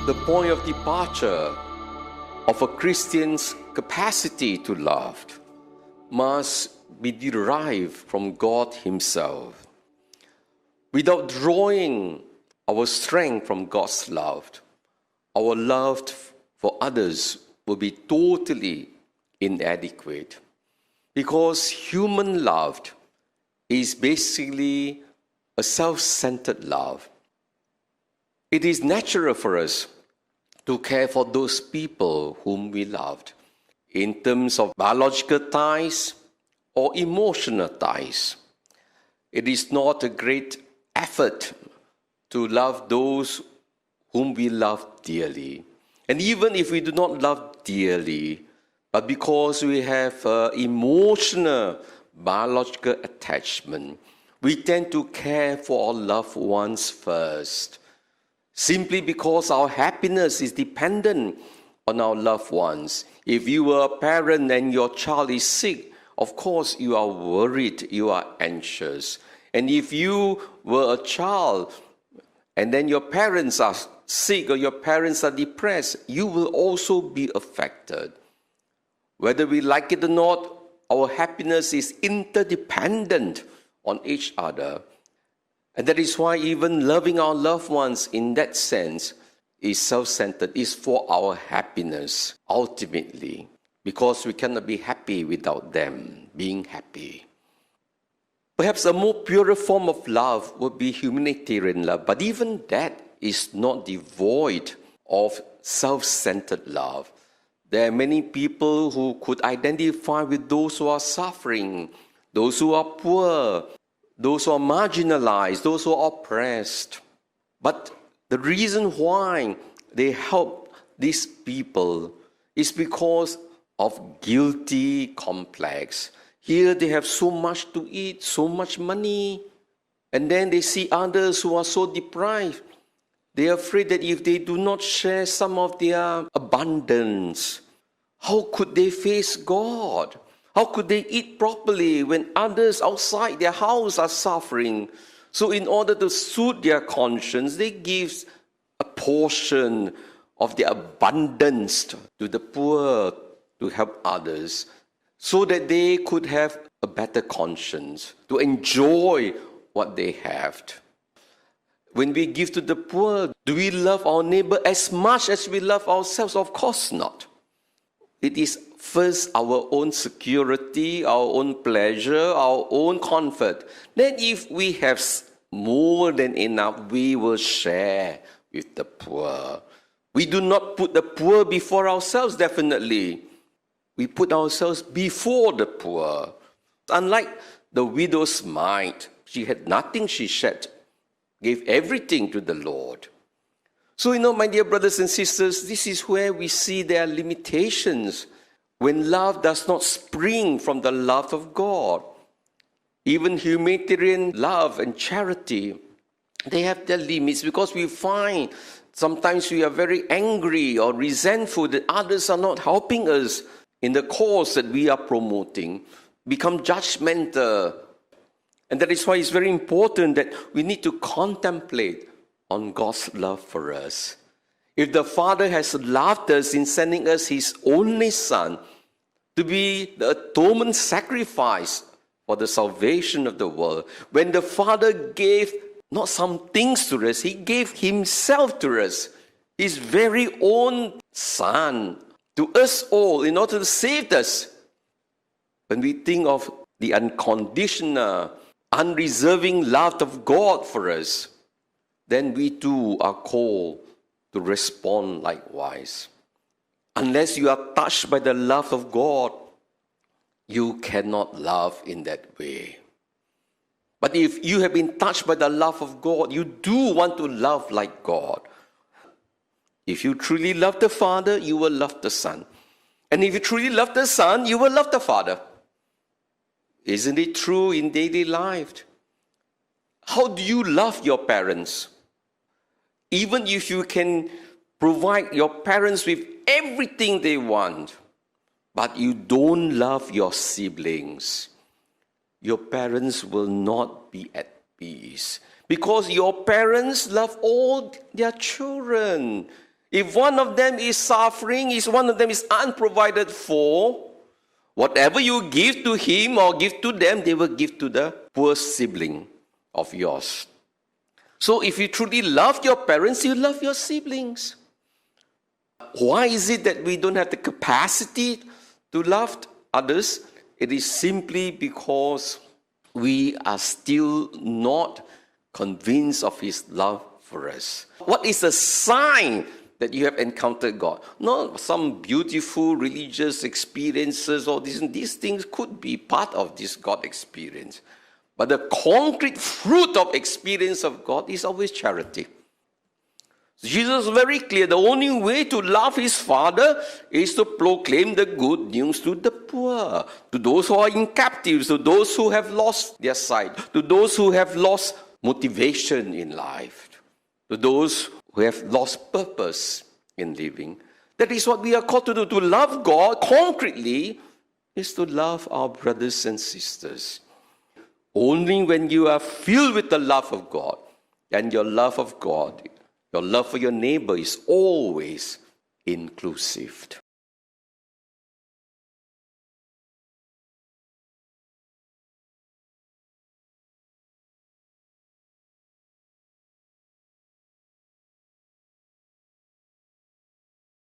the point of departure of a Christian's capacity to love must be derived from God Himself. Without drawing our strength from God's love, our love for others will be totally inadequate. Because human love is basically a self-centered love. It is natural for us to care for those people whom we loved in terms of biological ties or emotional ties. It is not a great effort to love those whom we love dearly. And even if we do not love dearly, but because we have emotional, biological attachment, we tend to care for our loved ones first. Simply because our happiness is dependent on our loved ones. If you were a parent and your child is sick, of course you are worried, you are anxious. And if you were a child and then your parents are sick or your parents are depressed, you will also be affected. Whether we like it or not, our happiness is interdependent on each other. And that is why even loving our loved ones in that sense is self-centered, is for our happiness ultimately, because we cannot be happy without them being happy. Perhaps a more purer form of love would be humanitarian love, but even that is not devoid of self-centered love. There are many people who could identify with those who are suffering, those who are poor, those who are marginalized, those who are oppressed. But the reason why they help these people is because of guilty complex. Here they have so much to eat, so much money, and then they see others who are so deprived. They are afraid that if they do not share some of their abundance, how could they face God? How could they eat properly when others outside their house are suffering? So in order to soothe their conscience, they give a portion of their abundance to the poor to help others, so that they could have a better conscience, to enjoy what they have. When we give to the poor, do we love our neighbor as much as we love ourselves? Of course not. It is first our own security, our own pleasure, our own comfort. Then if we have more than enough, we will share with the poor. We do not put the poor before ourselves, definitely. We put ourselves before the poor. Unlike the widow's mite, she had nothing she shared, gave everything to the Lord. So, my dear brothers and sisters, this is where we see their limitations when love does not spring from the love of God. Even humanitarian love and charity, they have their limits, because we find sometimes we are very angry or resentful that others are not helping us in the cause that we are promoting, become judgmental. And that is why it's very important that we need to contemplate on God's love for us. If the Father has loved us in sending us His only Son to be the atonement sacrifice for the salvation of the world, when the Father gave not some things to us, He gave Himself to us, His very own Son, to us all in order to save us. When we think of the unconditional, unreserving love of God for us, then we too are called to respond likewise. Unless you are touched by the love of God, you cannot love in that way. But if you have been touched by the love of God, you do want to love like God. If you truly love the Father, you will love the Son. And if you truly love the Son, you will love the Father. Isn't it true in daily life? How do you love your parents? Even if you can provide your parents with everything they want, but you don't love your siblings, your parents will not be at peace. Because your parents love all their children. If one of them is suffering, if one of them is unprovided for, whatever you give to him or give to them, they will give to the poor sibling of yours. So if you truly love your parents, you love your siblings. Why is it that we don't have the capacity to love others? It is simply because we are still not convinced of his love for us. What is a sign that you have encountered God? Not some beautiful religious experiences or these things could be part of this God experience. But the concrete fruit of experience of God is always charity. Jesus is very clear. The only way to love his Father is to proclaim the good news to the poor, to those who are in captives, to those who have lost their sight, to those who have lost motivation in life, to those who have lost purpose in living. That is what we are called to do. To love God concretely is to love our brothers and sisters. Only when you are filled with the love of God, and your love of God, your love for your neighbor is always inclusive.